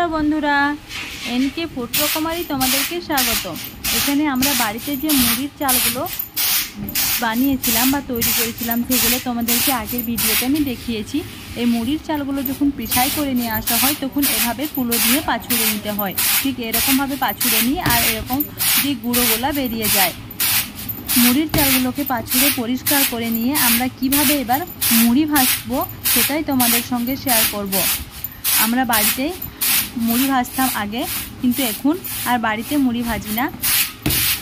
नमस्कार बंधुरा N K food रकमारी तुम्हादेरके स्वागतम। एखाने आमरा बाड़ीते जे मुड़िर चालगुलो बानिয়েছিলাম বা তৈরি করেছিলাম সেগুলো তোমাদেরকে আগের ভিডিওতে আমি দেখিয়েছি। এই মুড়ির চালগুলো যখন পিঠাই করে নিয়ে আসা হয় তখন এভাবে কুলো দিয়ে পাছুড়ে নিতে হয়। ঠিক এরকমভাবে পাছুড়ে নিয়ে আর এরকম যে গুঁড়োগুলা বেরিয়ে যায়। মুড়ির চালগুলোকে পাছুড়ে পরিষ্কার করে নিয়ে আমরা কিভাবে এবার মুড়ি ভাজবো সেটাই তোমাদের সঙ্গে শেয়ার করব। আমরা বাড়িতে মুড়ি ভাজতাম আগে, কিন্তু এখন আর বাড়িতে মুড়ি ভাজি না,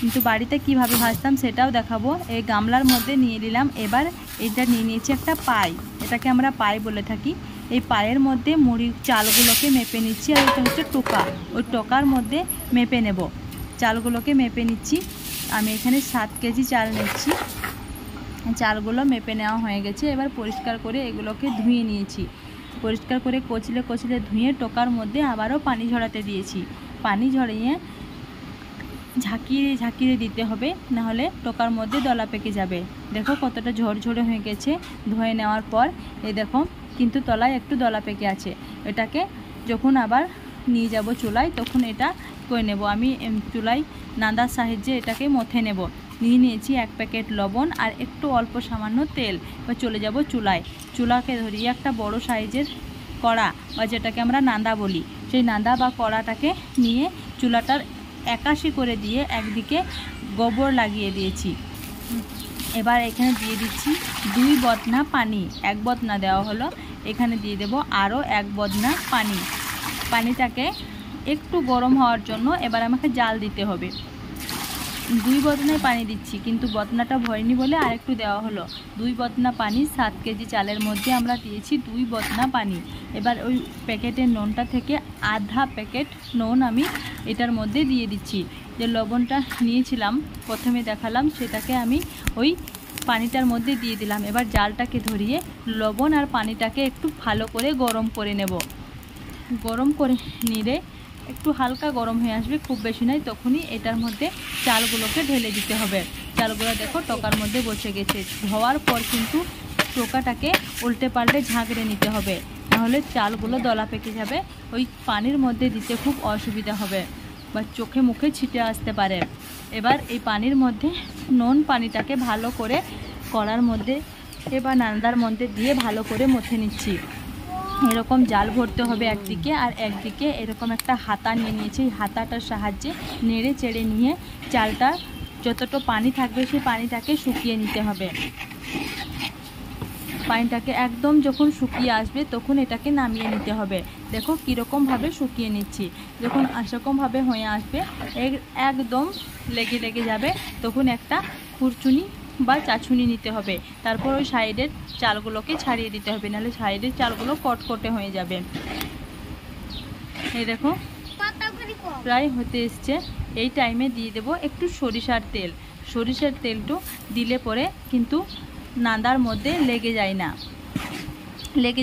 কিন্তু বাড়িতে কিভাবে ভাজতাম সেটাও দেখাবো। এই গামলার মধ্যে নিয়ে নিলাম, এবার এটা নিয়ে নিয়েছি একটা পাই, এটাকে আমরা পাই বলে থাকি। এই পায়ের মধ্যে মুড়ির চালগুলোকে মেপে নিচ্ছি, আর এটা হচ্ছে টোকা, ওই টোকার মধ্যে মেপে নেব। চালগুলোকে মেপে নিচ্ছি, আমি এখানে 7 কেজি চাল নিচ্ছি। চালগুলো মেপে নেওয়া হয়ে গেছে। এবার পরিষ্কার করে এগুলোকে ধুয়ে নিয়েছি। পরিষ্কার করে কচলে কচলে ধুয়ে টোকার মধ্যে আবারও পানি ঝরাতে দিয়েছি। পানি ঝরিয়ে ঝাঁকিয়ে ঝাঁকিয়ে দিতে হবে, নাহলে টোকার মধ্যে দলা পেকে যাবে। দেখো কতটা ঝরঝরে হয়ে গেছে ধুয়ে নেওয়ার পর। এই দেখো কিন্তু তলায় একটু দলা পেকে আছে। এটাকে যখন আবার নিয়ে যাব চুলায় তখন এটা করে নেব। আমি চুলায় নাদার সাহায্যে এটাকে মথে নেব। নিয়ে নিয়েছি 1 প্যাকেট লবণ আর একটু অল্প সামান্য তেল। এবার চলে যাব চুলায়। চুলাকে ধরিয়ে একটা বড় সাইজের কড়া বা যেটাকে আমরা নাদা বলি, সেই নাদা বা কড়াটাকে নিয়ে চুলাটার 81 করে দিয়ে একদিকে গোবর লাগিয়ে দিয়েছি। এবার এখানে দিয়ে দিচ্ছি 2 বদনা পানি। 1 বদনা দেওয়া হলো, এখানে দিয়ে দেব আরও 1 বদনা পানি। পানিটাকে একটু গরম হওয়ার জন্য এবার আমাকে জাল দিতে হবে। 2 বদনায় পানি দিচ্ছি, কিন্তু বদনাটা ভয়নি বলে আরেকটু দেওয়া হলো। 2 বদনা পানি, 7 কেজি চালের মধ্যে আমরা দিয়েছি 2 বদনা পানি। এবার ওই প্যাকেটের নুনটা থেকে আধা প্যাকেট নুন আমি এটার মধ্যে দিয়ে দিচ্ছি। যে লবণটা নিয়েছিলাম প্রথমে দেখালাম, সেটাকে আমি ওই পানিটার মধ্যে দিয়ে দিলাম। এবার জালটাকে ধরিয়ে লবণ আর পানিটাকে একটু ভালো করে গরম করে নেব। গরম করে নিলে একটু হালকা গরম হয়ে আসবে, খুব বেশি নয়, তখনই এটার মধ্যে চালগুলোকে ঢেলে দিতে হবে। চালগুলো দেখো টোকার মধ্যে বসে গেছে। ধোয়ার পর কিন্তু টোকাটাকে উল্টে পাল্টে ঝাঁকড়ে নিতে হবে, নাহলে চালগুলো দলা পেকে যাবে। ওই পানির মধ্যে দিতে খুব অসুবিধা হবে বা চোখে মুখে ছিটে আসতে পারে। এবার এই পানির মধ্যে নুন পানিটাকে ভালো করে কড়ার মধ্যে এবার নান্দার মধ্যে দিয়ে ভালো করে মথে নিচ্ছি। এরকম জাল ভরতে হবে একদিকে, আর একদিকে এরকম একটা হাতা নিয়ে নিয়েছি। এই হাতাটার সাহায্যে নেড়ে চেড়ে নিয়ে চালটা যতটা পানি থাকবে সেই পানিটাকে শুকিয়ে নিতে হবে। পানিটাকে একদম যখন শুকিয়ে আসবে তখন এটাকে নামিয়ে নিতে হবে। দেখো কীরকমভাবে শুকিয়ে নিচ্ছি। যখন সেরকমভাবে হয়ে আসবে, একদম লেগে লেগে যাবে, তখন একটা খুরচুনি বা চাছুনি নিতে হবে। তারপর ওই সাইডের চালগুলোকে ছাড়িয়ে দিতে হবে, নাহলে সাইডের চালগুলো কটকটে হয়ে যাবে। এই দেখো প্রায় হতে এসছে। এই টাইমে দিয়ে দেব একটু সরিষার তেল। সরিষার তেলটা দিলে পরে কিন্তু নাদার মধ্যে লেগে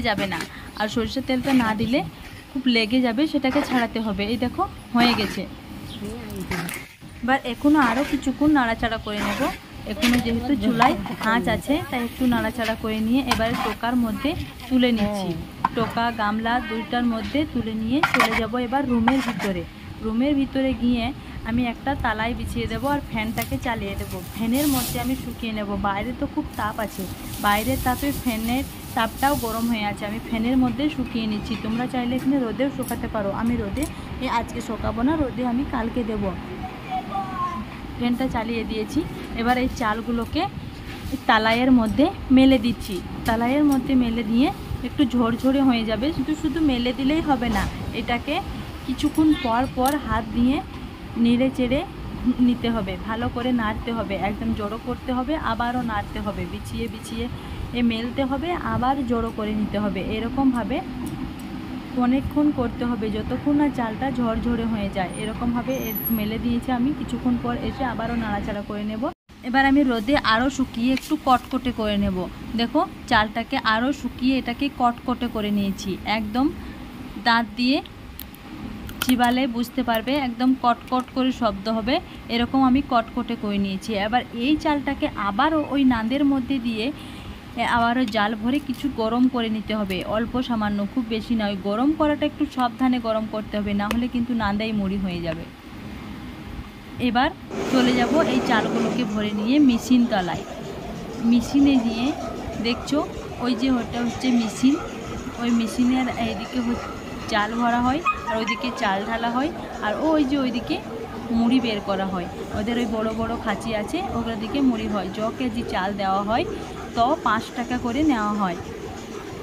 যাবে না। আর সরিষার তেলটা না দিলে খুব লেগে যাবে, সেটাকে ছাড়াতে হবে। এই দেখো হয়ে গেছে। এবার এখনও আরও কিছুক্ষণ নাড়াচাড়া করে নেব। এখনও যেহেতু চুলায় আঁচ আছে তাই একটু নাড়াচাড়া করে নিয়ে এবারে টোকার মধ্যে তুলে নিচ্ছি। টোকা গামলা দুইটার মধ্যে তুলে নিয়ে চলে যাব এবার রুমের ভিতরে। রুমের ভিতরে গিয়ে আমি একটা তালাই বিছিয়ে দেবো আর ফ্যানটাকে চালিয়ে দেবো। ফ্যানের মধ্যে আমি শুকিয়ে নেব। বাইরে তো খুব তাপ আছে, বাইরের তাপে ফ্যানের তাপটাও গরম হয়ে আছে। আমি ফ্যানের মধ্যে শুকিয়ে নিচ্ছি। তোমরা চাইলে এখানে রোদেও শুকাতে পারো। আমি রোদে আজকে শুকাবো না, রোদে আমি কালকে দেবো। ফ্যানটা চালিয়ে দিয়েছি। এবার এই চালগুলোকে তালাইয়ের মধ্যে মেলে দিচ্ছি। তালাইয়ের মধ্যে মেলে দিয়ে একটু ঝরঝরে হয়ে যাবে, শুধু মেলে দিলেই হবে না, এটাকে কিছুক্ষণ পর পর হাত দিয়ে নেড়ে চেড়ে নিতে হবে, ভালো করে নাড়তে হবে, একদম জড়ো করতে হবে, আবারও নাড়তে হবে, বিছিয়ে বিছিয়ে মেলতে হবে, আবার জড়ো করে নিতে হবে। এরকমভাবে অনেকক্ষণ করতে হবে, যতক্ষণ না চালটা ঝরঝরে হয়ে যায়। এরকমভাবে মেলে দিয়েছি আমি। কিছুক্ষণ পর এসে আবারও নাড়াচাড়া করে নেব। এবার আমি রোদে আরও শুকিয়ে একটু কটকটে করে নেব। দেখো চালটাকে আরও শুকিয়ে এটাকে কটকটে করে নিয়েছি। একদম দাঁত দিয়ে চিবালে বুঝতে পারবে, একদম কটকট করে শব্দ হবে, এরকম আমি কটকটে করে নিয়েছি। এবার এই চালটাকে আবারও ওই নাদের মধ্যে দিয়ে আবারও জাল ভরে কিছু গরম করে নিতে হবে, অল্প সামান্য, খুব বেশি নয়। গরম করাটা একটু সাবধানে গরম করতে হবে, না হলে কিন্তু নান্দাই মুড়ি হয়ে যাবে। এবার চলে যাব এই চালগুলোকে ভরে নিয়ে মেশিন তলায়। মেশিনে নিয়ে দেখছো ওই যে ওটা হচ্ছে মেশিন, ওই মেশিনের এইদিকে চাল ভরা হয় আর ওইদিকে চাল ঢালা হয়, আর ওই যে ওইদিকে মুড়ি বের করা হয়। ওদের ওই বড় বড় খাঁচি আছে, ওগুলো দিকে মুড়ি হয়। কেজি চাল দেওয়া হয় তো 5 টাকা করে নেওয়া হয়।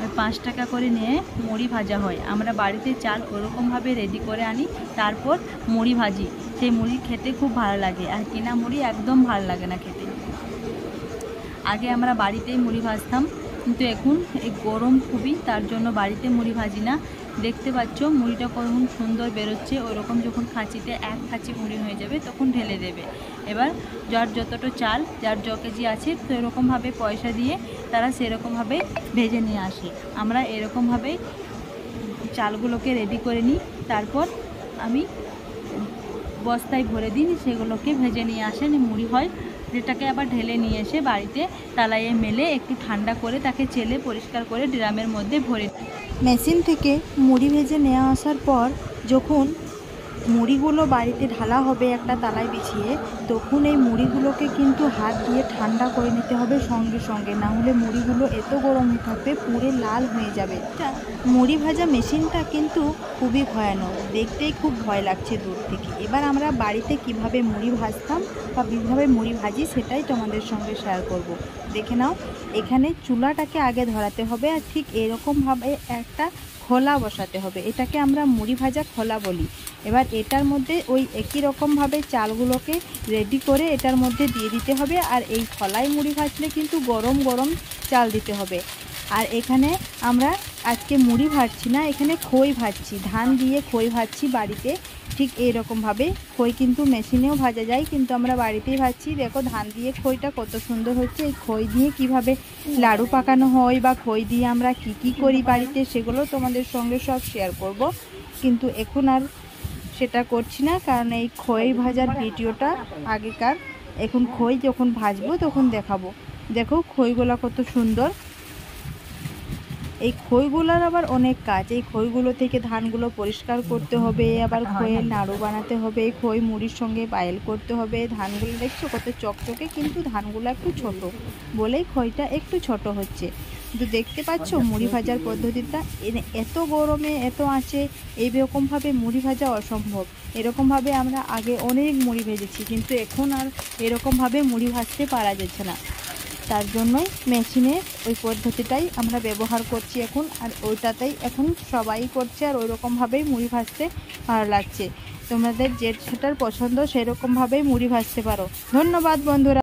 ওই 5 টাকা করে নিয়ে মুড়ি ভাজা হয়। আমরা বাড়িতে চাল ওরকমভাবে রেডি করে আনি, তারপর মুড়ি ভাজি। সেই মুড়ি খেতে খুব ভালো লাগে, আর কিনা মুড়ি একদম ভালো লাগে না খেতে। আগে আমরা বাড়িতেই মুড়ি ভাজতাম, কিন্তু এখন এই গরম খুবই, তার জন্য বাড়িতে মুড়ি ভাজি না। দেখতে পাচ্ছ মুড়িটা কখন সুন্দর বেরোচ্ছে। ওরকম যখন খাঁচিতে 1 খাঁচি মুড়ি হয়ে যাবে তখন ঢেলে দেবে। এবার যার যতটা চাল, যার কেজি আছে, তো এরকমভাবে পয়সা দিয়ে তারা সেরকমভাবে ভেজে নিয়ে আসে। আমরা এরকমভাবেই চালগুলোকে রেডি করে নিই, তারপর আমি বস্তায় ভরে দিই, সেগুলোকে ভেজে নিয়ে আসেন, মুড়ি হয়। যেটাকে আবার ঢেলে নিয়ে এসে বাড়িতে তালাইয়ে মেলে একটু ঠান্ডা করে তাকে চেলে পরিষ্কার করে ড্রামের মধ্যে ভরে। মেশিন থেকে মুড়ি ভেজে নেওয়া আসার পর যখন মুড়িগুলো বাড়িতে ঢালা হবে একটা তালায় বিছিয়ে, তখন এই মুড়িগুলোকে কিন্তু হাত দিয়ে ঠান্ডা করে নিতে হবে সঙ্গে সঙ্গে, না হলে মুড়িগুলো এত গরম হয়ে থাকবে পুড়ে লাল হয়ে যাবে। মুড়ি ভাজা মেশিনটা কিন্তু খুবই ভয়ানক, দেখতেই খুব ভয় লাগছে দূর থেকে। এবার আমরা বাড়িতে কিভাবে মুড়ি ভাজতাম বা কীভাবে মুড়ি ভাজি সেটাই তোমাদের সঙ্গে শেয়ার করব। দেখে নাও, এখানে চুলাটাকে আগে ধরাতে হবে, আর ঠিক এরকমভাবে একটা খোলা বসাতে হবে। এটাকে আমরা মুড়ি ভাজা খোলা বলি। এবার এটার মধ্যে ওই একই রকমভাবে চালগুলোকে রেডি করে এটার মধ্যে দিয়ে দিতে হবে, আর এই খোলায় মুড়ি ভাজলে কিন্তু গরম গরম চাল দিতে হবে। আর এখানে আমরা আজকে মুড়ি ভাজছি না, এখানে খই ভাজছি, ধান দিয়ে খই ভাজছি বাড়িতে। ঠিক এইরকমভাবে খই কিন্তু মেশিনেও ভাজা যায়, কিন্তু আমরা বাড়িতেই ভাজছি। দেখো ধান দিয়ে খইটা কত সুন্দর হচ্ছে। এই খই দিয়ে কিভাবে লাড়ু পাকানো হয় বা খই দিয়ে আমরা কি করি বাড়িতে, সেগুলো তোমাদের সঙ্গে সব শেয়ার করব, কিন্তু এখন আর সেটা করছি না, কারণ এই খই ভাজার ভিডিওটা আগেকার। এখন খই যখন ভাজবো তখন দেখাবো। দেখো খইগুলো কত সুন্দর। এই খইগুলোর আবার অনেক কাজ। এই খইগুলো থেকে ধানগুলো পরিষ্কার করতে হবে, আবার খইয়ের নাড়ু বানাতে হবে, খই মুড়ির সঙ্গে পায়েল করতে হবে। ধানগুলো দেখছো কত চকচকে, কিন্তু ধানগুলো একটু ছোট বলেই খইটা একটু ছোট হচ্ছে। কিন্তু দেখতে পাচ্ছ মুড়ি ভাজার পদ্ধতিটা, এত গরমে এত আঁচে এইরকমভাবে মুড়ি ভাজা অসম্ভব। এরকমভাবে আমরা আগে অনেক মুড়ি ভেজেছি, কিন্তু এখন আর এরকমভাবে মুড়ি ভাজতে পারা যাচ্ছে না। তার জন্যই মেশিনের ওই পদ্ধতিটাই আমরা ব্যবহার করছি এখন, আর ওইটাতেই এখন সবাই করছে, আর ওই রকমভাবেই মুড়ি ভাজতে ভালো লাগছে। তোমাদের যেটার পছন্দ সেরকমভাবেই মুড়ি ভাজতে পারো। ধন্যবাদ বন্ধুরা।